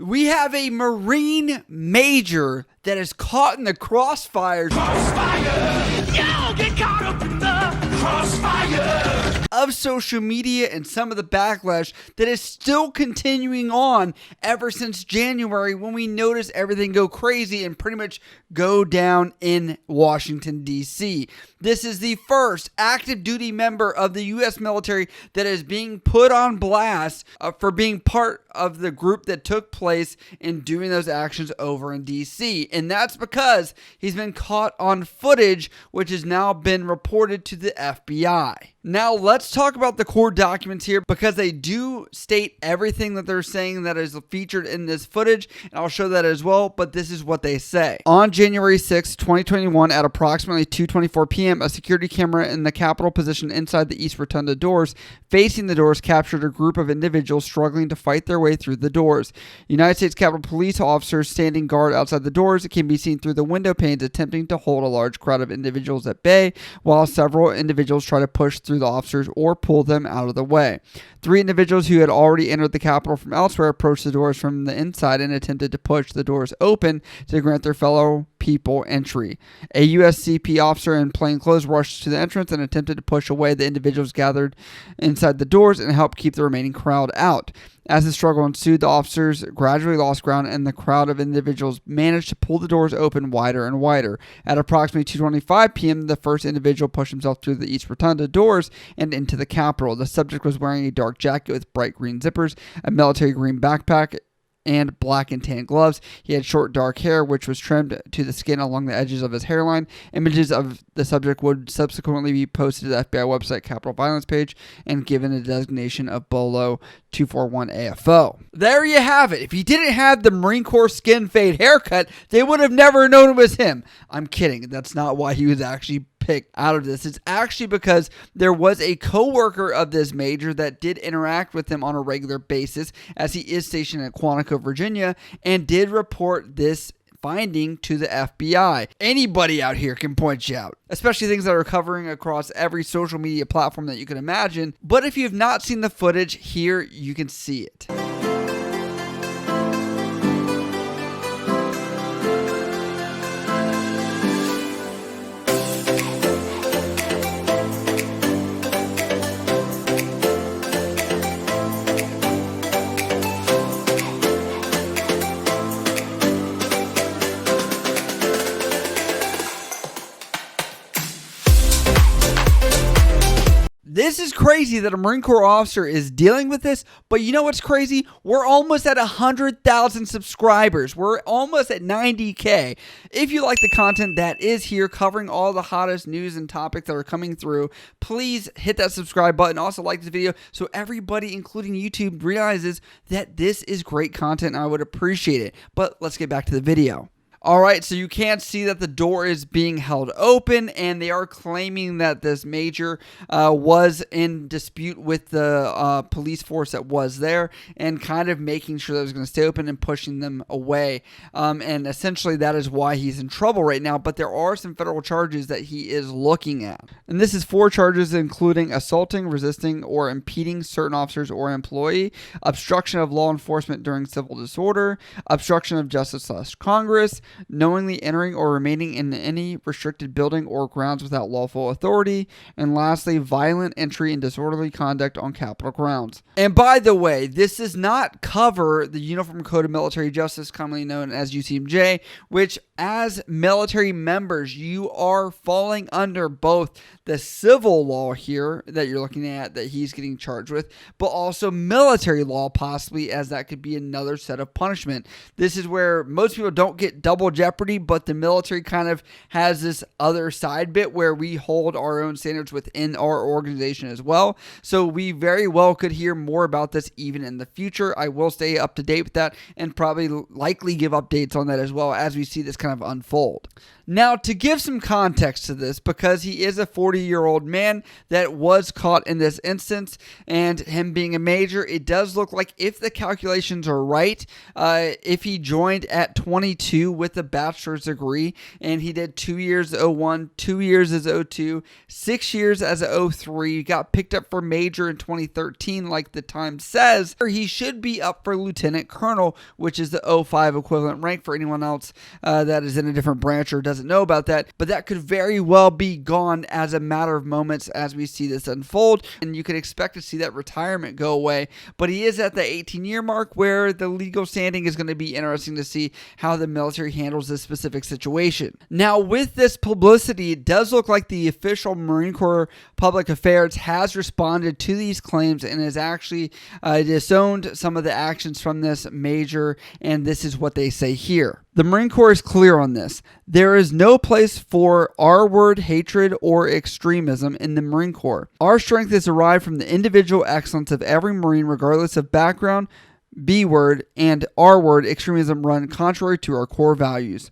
We have a Marine major that is caught in the crossfires. Y'all get caught up in the crossfire of social media and some of the backlash that is still continuing on ever since January, when we noticed everything go crazy and pretty much go down in Washington, D.C. This is the first active duty member of the U.S. military that is being put on blast for being part of the group that took place in doing those actions over in D.C. And that's because he's been caught on footage, which has now been reported to the FBI. Now, let's talk about the court documents here, because they do state everything that they're saying that is featured in this footage, and I'll show that as well, but this is what they say. On January 6, 2021, at approximately 2:24 p.m., a security camera in the Capitol position inside the East Rotunda doors, facing the doors, captured a group of individuals struggling to fight their way through the doors. United States Capitol police officers standing guard outside the doors can be seen through the window panes attempting to hold a large crowd of individuals at bay, while several individuals try to push through the officers or pull them out of the way. 3 individuals who had already entered the Capitol from elsewhere approached the doors from the inside and attempted to push the doors open to grant their fellow people entry. A USCP officer in plain clothes rushed to the entrance and attempted to push away the individuals gathered inside the doors and help keep the remaining crowd out. As the struggle ensued, the officers gradually lost ground and the crowd of individuals managed to pull the doors open wider and wider. At approximately 2:25 p.m., the first individual pushed himself through the East Rotunda doors and into the Capitol. The subject was wearing a dark jacket with bright green zippers, a military green backpack, and black and tan gloves. He had short dark hair, which was trimmed to the skin along the edges of his hairline. Images of the subject would subsequently be posted to the FBI website Capitol Violence page and given a designation of Bolo 241 AFO. There you have it. If he didn't have the Marine Corps skin fade haircut, they would have never known it was him. I'm kidding. That's not why he was actually picked out of this. It's actually because there was a co-worker of this major that did interact with him on a regular basis, as he is stationed in Quantico, Virginia, and did report this finding to the FBI. Anybody out here can point you out, especially things that are covering across every social media platform that you can imagine. But if you have not seen the footage, here you can see it. This is crazy that a Marine Corps officer is dealing with this, but you know what's crazy? We're almost at 100,000 subscribers. We're almost at 90K. If you like the content that is here covering all the hottest news and topics that are coming through, please hit that subscribe button. Also like this video so everybody, including YouTube, realizes that this is great content and I would appreciate it. But let's get back to the video. Alright, so you can see that the door is being held open, and they are claiming that this major was in dispute with the police force that was there, and kind of making sure that it was going to stay open and pushing them away. And essentially that is why he's in trouble right now, but there are some federal charges that he is looking at. And this is 4 charges, including assaulting, resisting, or impeding certain officers or employee, obstruction of law enforcement during civil disorder, obstruction of justice/Congress, knowingly entering or remaining in any restricted building or grounds without lawful authority, and lastly, violent entry and disorderly conduct on Capitol grounds. And by the way, this does not cover the Uniform Code of Military Justice, commonly known as UCMJ, which as military members, you are falling under both the civil law here that you're looking at that he's getting charged with, but also military law possibly, as that could be another set of punishment. This is where most people don't get double jeopardy, but the military kind of has this other side bit where we hold our own standards within our organization as well. So we very well could hear more about this even in the future. I will stay up to date with that and probably likely give updates on that as well as we see this kind of unfold. Now, to give some context to this, because he is a 40-year-old man that was caught in this instance, and him being a major, it does look like, if the calculations are right, if he joined at 22 with with a bachelor's degree, and he did 2 years as 01, 2 years as 02, 6 years as a 03. He got picked up for major in 2013, like the Times says. He should be up for lieutenant colonel, which is the 05 equivalent rank for anyone else that is in a different branch or doesn't know about that. But that could very well be gone as a matter of moments as we see this unfold, and you could expect to see that retirement go away. But he is at the 18-year mark where the legal standing is going to be interesting to see how the military handles this specific situation. Now, with this publicity, it does look like the official Marine Corps Public Affairs has responded to these claims and has actually disowned some of the actions from this major, and this is what they say here. The Marine Corps is clear on this. There is no place for R-word hatred or extremism in the Marine Corps. Our strength is derived from the individual excellence of every Marine, regardless of background. B-word and R-word extremism run contrary to our core values.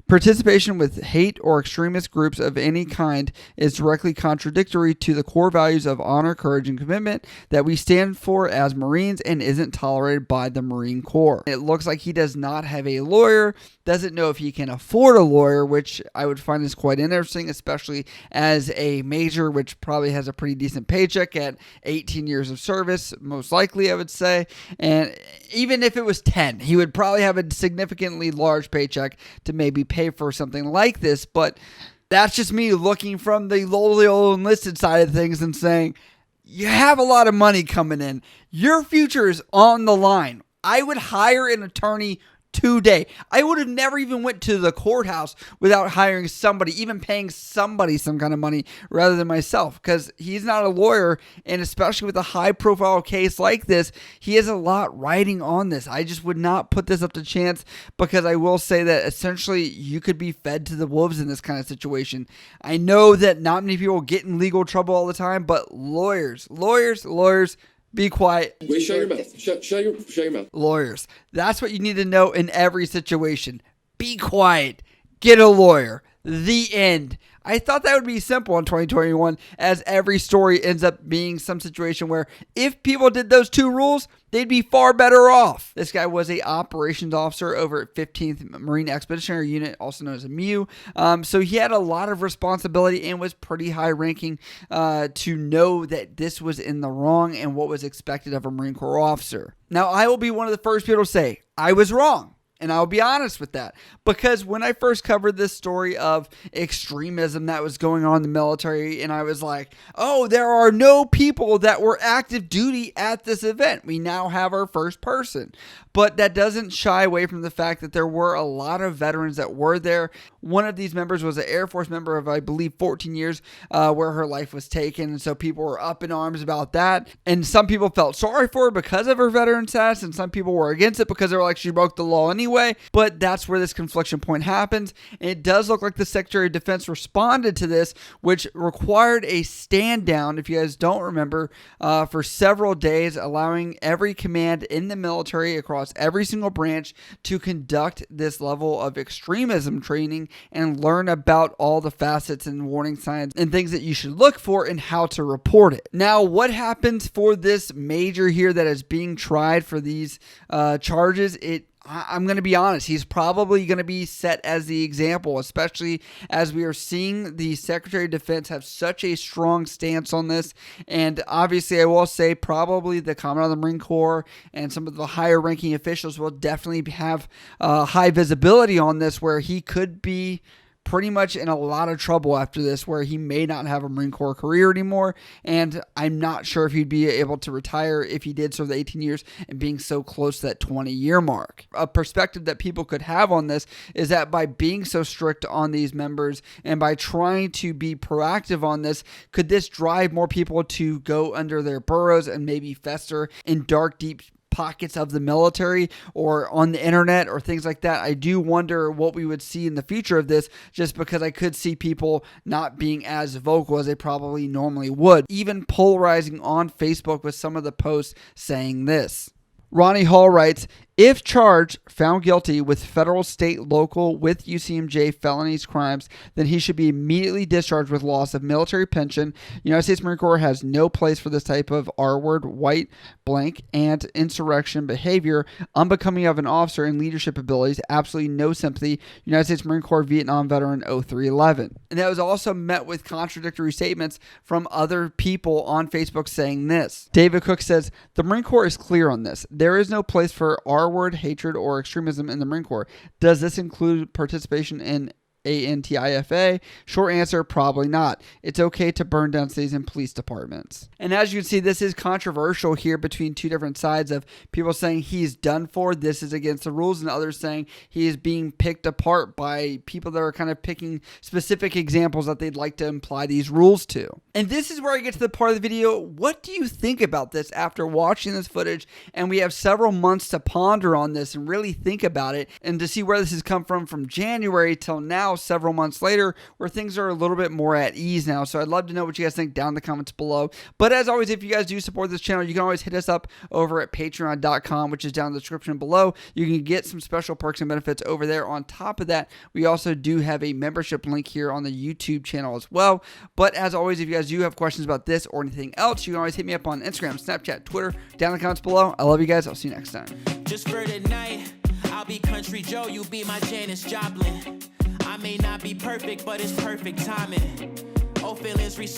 Participation with hate or extremist groups of any kind is directly contradictory to the core values of honor, courage, and commitment that we stand for as Marines and isn't tolerated by the Marine Corps. It looks like he does not have a lawyer, doesn't know if he can afford a lawyer, which I would find is quite interesting, especially as a major, which probably has a pretty decent paycheck at 18 years of service, most likely, I would say. And even if it was 10, he would probably have a significantly large paycheck to maybe pay for something like this. But that's just me looking from the lowly old enlisted side of things and saying, you have a lot of money coming in. Your future is on the line. I would hire an attorney today. I would have never even went to the courthouse without hiring somebody, even paying somebody some kind of money rather than myself, because he's not a lawyer, and especially with a high profile case like this, he has a lot riding on this. I just would not put this up to chance, because I will say that essentially you could be fed to the wolves in this kind of situation. I know that not many people get in legal trouble all the time, but lawyers, be quiet. Wait, shut your mouth. Shut your mouth. Lawyers. That's what you need to know in every situation. Be quiet. Get a lawyer. The end. I thought that would be simple in 2021, as every story ends up being some situation where if people did those two rules, they'd be far better off. This guy was a operations officer over at 15th Marine Expeditionary Unit, also known as a MU. So he had a lot of responsibility and was pretty high ranking to know that this was in the wrong and what was expected of a Marine Corps officer. Now, I will be one of the first people to say I was wrong. And I'll be honest with that, because when I first covered this story of extremism that was going on in the military, and I was like, oh, there are no people that were active duty at this event. We now have our first person. But that doesn't shy away from the fact that there were a lot of veterans that were there. One of these members was an Air Force member of, I believe, 14 years where her life was taken. And so people were up in arms about that. And some people felt sorry for her because of her veteran status, and some people were against it because they were like, she broke the law anyway. But that's where this confliction point happens. And it does look like the Secretary of Defense responded to this, which required a stand down, if you guys don't remember, for several days, allowing every command in the military across every single branch to conduct this level of extremism training and learn about all the facets and warning signs and things that you should look for and how to report it. Now, what happens for this major here that is being tried for these charges? I'm going to be honest, he's probably going to be set as the example, especially as we are seeing the Secretary of Defense have such a strong stance on this. And obviously, I will say probably the Commandant of the Marine Corps and some of the higher ranking officials will definitely have high visibility on this, where he could be pretty much in a lot of trouble after this, where he may not have a Marine Corps career anymore. And I'm not sure if he'd be able to retire if he did serve the 18 years and being so close to that 20-year mark. A perspective that people could have on this is that by being so strict on these members and by trying to be proactive on this, could this drive more people to go under their burrows and maybe fester in dark, deep pockets of the military or on the internet or things like that? I do wonder what we would see in the future of this, just because I could see people not being as vocal as they probably normally would, even polarizing on Facebook with some of the posts saying this. Ronnie Hall writes, If charged, found guilty with federal, state, local, with UCMJ felonies crimes, then he should be immediately discharged with loss of military pension. United States Marine Corps has no place for this type of R-word, white, blank, and insurrection behavior, unbecoming of an officer and leadership abilities. Absolutely no sympathy. United States Marine Corps Vietnam veteran 0311. And that was also met with contradictory statements from other people on Facebook saying this. David Cook says, the Marine Corps is clear on this. There is no place for R-word, hatred, or extremism in the Marine Corps. Does this include participation in ANTIFA? Short answer, probably not. It's okay to burn down cities and police departments. And as you can see, this is controversial here between two different sides of people saying he's done for, this is against the rules, and others saying he is being picked apart by people that are kind of picking specific examples that they'd like to imply these rules to. And this is where I get to the part of the video. What do you think about this after watching this footage? And we have several months to ponder on this and really think about it and to see where this has come from January till now, several months later, where things are a little bit more at ease now. So I'd love to know what you guys think down in the comments below. But as always, if you guys do support this channel, you can always hit us up over at patreon.com, which is down in the description below. You can get some special perks and benefits over there. On top of that, we also do have a membership link here on the YouTube channel as well. But as always, if you guys do have questions about this or anything else, you can always hit me up on Instagram, Snapchat, Twitter, down in the comments below. I love you guys. I'll see you next time. Just for tonight, I'll be Country Joe, you be my Janis Joplin. I may not be perfect, but it's perfect timing. Old feelings resurface.